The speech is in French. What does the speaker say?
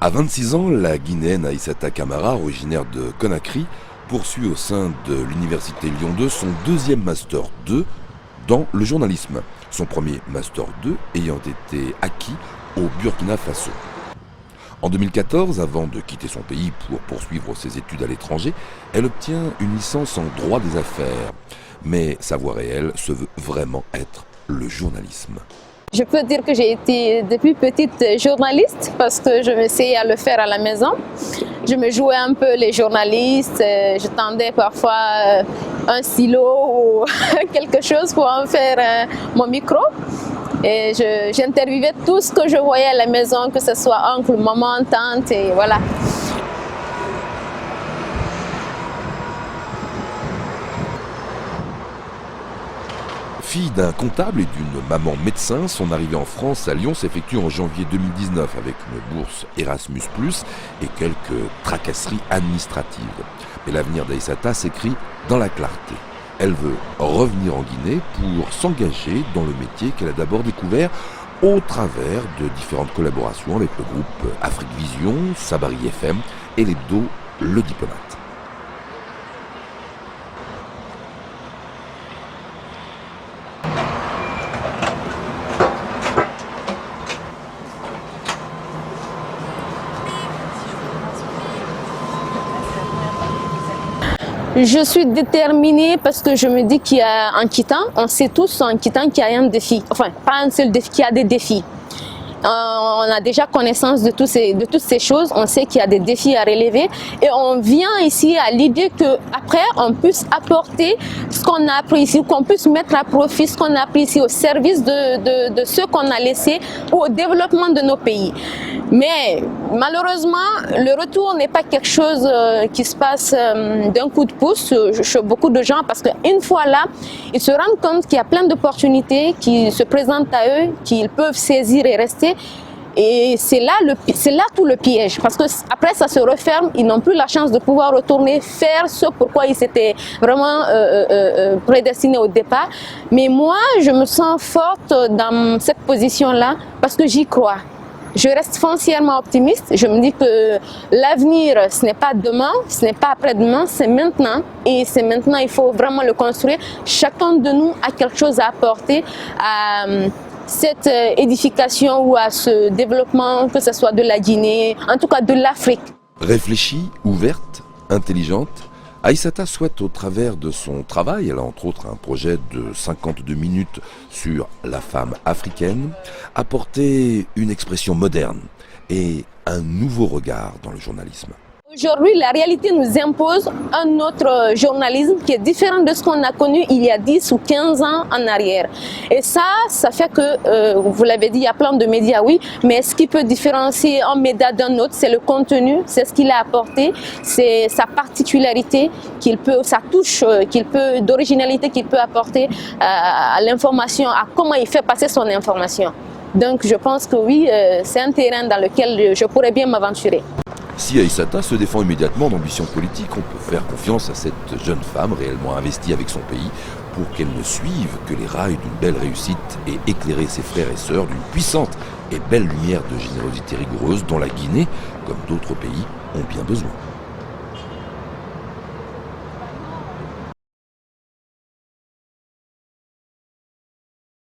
À 26 ans, la Guinéenne Aïssata Camara, originaire de Conakry, poursuit au sein de l'Université Lyon 2 son deuxième Master 2 dans le journalisme. Son premier Master 2 ayant été acquis au Burkina Faso. En 2014, avant de quitter son pays pour poursuivre ses études à l'étranger, elle obtient une licence en droit des affaires. Mais sa voie réelle se veut vraiment être le journalisme. Je peux dire que j'ai été depuis petite journaliste parce que je m'essayais à le faire à la maison. Je me jouais un peu les journalistes, je tendais parfois un stylo ou quelque chose pour en faire mon micro. Et j'interviewais tout ce que je voyais à la maison, que ce soit oncle, maman, tante, et voilà. Fille d'un comptable et d'une maman médecin, son arrivée en France à Lyon s'effectue en janvier 2019 avec une bourse Erasmus+, et quelques tracasseries administratives. Mais l'avenir d'Aïssata s'écrit dans la clarté. Elle veut revenir en Guinée pour s'engager dans le métier qu'elle a d'abord découvert au travers de différentes collaborations avec le groupe Afrique Vision, Sabari FM et l'hebdo Le Diplomate. Je suis déterminée parce que je me dis qu'il y a en quittant, on sait tous en quittant qu'il y a un défi, enfin pas un seul défi, qu'il y a des défis. On a déjà connaissance de toutes ces choses, on sait qu'il y a des défis à relever et on vient ici à l'idée qu'après on puisse apporter ce qu'on a appris ici, qu'on puisse mettre à profit ce qu'on a appris ici au service de ce qu'on a laissé au développement de nos pays. Mais malheureusement, le retour n'est pas quelque chose qui se passe d'un coup de pouce chez beaucoup de gens parce qu'une fois là, ils se rendent compte qu'il y a plein d'opportunités qui se présentent à eux, qu'ils peuvent saisir et rester. Et c'est là tout le piège, parce que après ça se referme, ils n'ont plus la chance de pouvoir retourner faire ce pourquoi ils s'étaient vraiment prédestinés au départ. Mais moi, je me sens forte dans cette position-là parce que j'y crois. Je reste foncièrement optimiste. Je me dis que l'avenir, ce n'est pas demain, ce n'est pas après-demain, c'est maintenant. Et c'est maintenant, il faut vraiment le construire. Chacun de nous a quelque chose à apporter à cette édification ou à ce développement, que ce soit de la Guinée, en tout cas de l'Afrique. Réfléchie, ouverte, intelligente, Aïssata souhaite au travers de son travail, elle a entre autres un projet de 52 minutes sur la femme africaine, apporter une expression moderne et un nouveau regard dans le journalisme. Aujourd'hui, la réalité nous impose un autre journalisme qui est différent de ce qu'on a connu il y a 10 ou 15 ans en arrière. Et ça fait que, vous l'avez dit, il y a plein de médias, oui, mais ce qui peut différencier un média d'un autre, c'est le contenu, c'est ce qu'il a apporté, c'est sa particularité, sa touche d'originalité qu'il peut apporter à l'information, à comment il fait passer son information. Donc je pense que oui, c'est un terrain dans lequel je pourrais bien m'aventurer. Si Aïssata se défend immédiatement d'ambition politique, on peut faire confiance à cette jeune femme réellement investie avec son pays pour qu'elle ne suive que les rails d'une belle réussite et éclairer ses frères et sœurs d'une puissante et belle lumière de générosité rigoureuse dont la Guinée, comme d'autres pays, ont bien besoin.